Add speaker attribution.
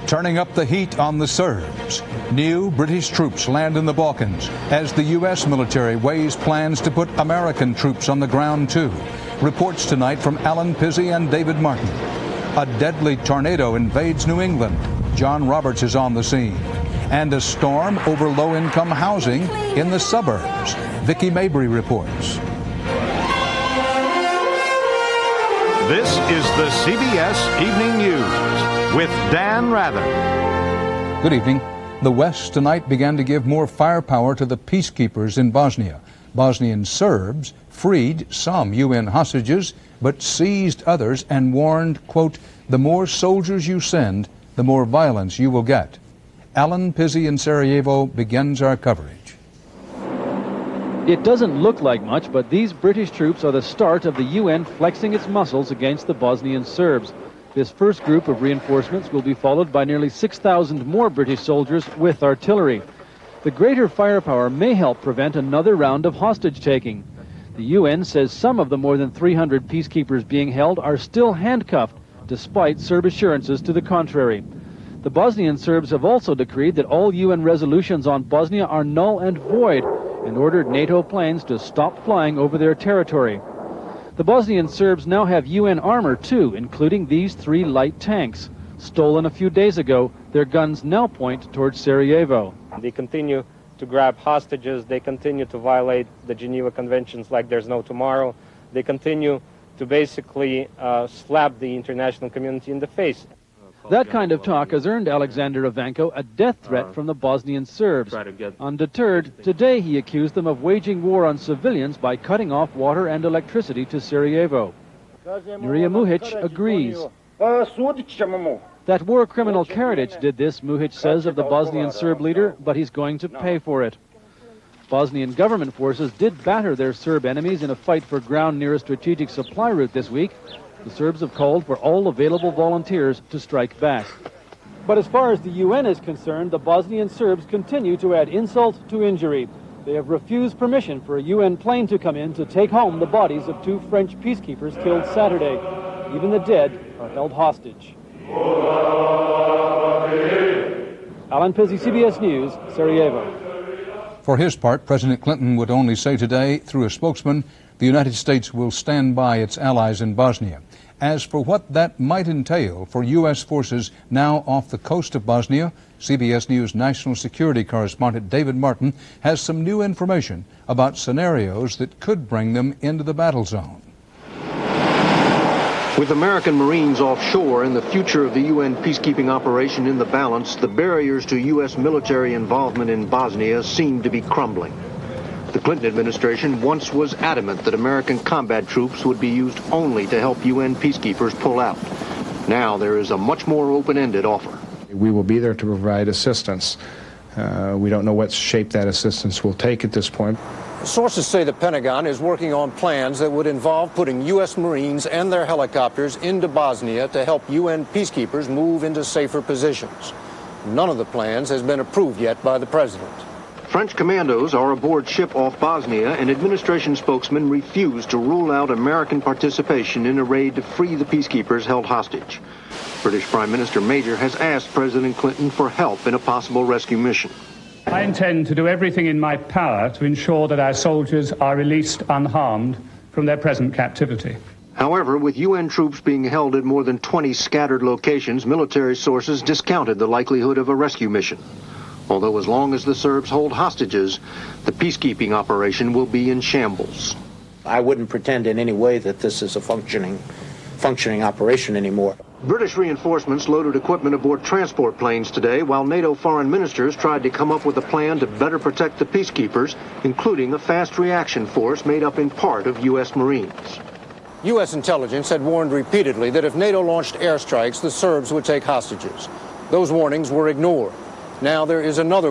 Speaker 1: Turning up the heat on the Serbs. New British troops land in the Balkans as the U.S. military weighs plans to put American troops on the ground too. Reports tonight from Alan Pizzi and David Martin. A deadly tornado invades New England. John Roberts is on the scene. And a storm over low-income housing in the suburbs. Vicki Mabry reports.
Speaker 2: This is the CBS Evening News with Dan Rather.
Speaker 1: Good evening. The West tonight began to give more firepower to the peacekeepers in Bosnia. Bosnian Serbs freed some UN hostages, but seized others and warned, quote, "The more soldiers you send, the more violence you will get." Alan Pizzi in Sarajevo begins our coverage.
Speaker 3: It doesn't look like much, but these British troops are the start of the UN flexing its muscles against the Bosnian Serbs. This first group of reinforcements will be followed by nearly 6,000 more British soldiers with artillery. The greater firepower may help prevent another round of hostage-taking. The UN says some of the more than 300 peacekeepers being held are still handcuffed, despite Serb assurances to the contrary. The Bosnian Serbs have also decreed that all UN resolutions on Bosnia are null and void and ordered NATO planes to stop flying over their territory. The Bosnian Serbs now have UN armor too, including these 3 light tanks. Stolen a few days ago, their guns now point towards Sarajevo.
Speaker 4: They continue to grab hostages. They continue to violate the Geneva Conventions like there's no tomorrow. They continue to basically slap the international community in the face.
Speaker 3: That kind of talk has earned Alexander Ivanko a death threat from the Bosnian Serbs. Undeterred, today he accused them of waging war on civilians by cutting off water and electricity to Sarajevo. Nurija Muhic agrees. That war criminal Karadzic did this, Muhic says of the Bosnian Serb leader, but he's going to pay for it. Bosnian government forces did batter their Serb enemies in a fight for ground near a strategic supply route this week. The Serbs have called for all available volunteers to strike back. But as far as the UN is concerned, the Bosnian Serbs continue to add insult to injury. They have refused permission for a UN plane to come in to take home the bodies of 2 French peacekeepers killed Saturday. Even the dead are held hostage. Alan Pizzi, CBS News, Sarajevo.
Speaker 1: For his part, President Clinton would only say today, through a spokesman, the United States will stand by its allies in Bosnia. As for what that might entail for U.S. forces now off the coast of Bosnia, CBS News national security correspondent David Martin has some new information about scenarios that could bring them into the battle zone.
Speaker 5: With American Marines offshore and the future of the UN peacekeeping operation in the balance, the barriers to U.S. military involvement in Bosnia seem to be crumbling. The Clinton administration once was adamant that American combat troops would be used only to help UN peacekeepers pull out. Now there is a much more open-ended offer.
Speaker 6: We will be there to provide assistance. We don't know what shape that assistance will take at this point.
Speaker 7: Sources say the Pentagon is working on plans that would involve putting U.S. Marines and their helicopters into Bosnia to help UN peacekeepers move into safer positions. None of the plans has been approved yet by the president.
Speaker 5: French commandos are aboard ship off Bosnia, and administration spokesmen refuse to rule out American participation in a raid to free the peacekeepers held hostage. British Prime Minister Major has asked President Clinton for help in a possible rescue mission.
Speaker 8: I intend to do everything in my power to ensure that our soldiers are released unharmed from their present captivity.
Speaker 5: However, with UN troops being held at more than 20 scattered locations, military sources discounted the likelihood of a rescue mission. Although as long as the Serbs hold hostages, the peacekeeping operation will be in shambles.
Speaker 9: I wouldn't pretend in any way that this is a functioning operation anymore.
Speaker 5: British reinforcements loaded equipment aboard transport planes today, while NATO foreign ministers tried to come up with a plan to better protect the peacekeepers, including a fast reaction force made up in part of U.S. Marines.
Speaker 7: U.S. intelligence had warned repeatedly that if NATO launched airstrikes, the Serbs would take hostages. Those warnings were ignored. Now there is another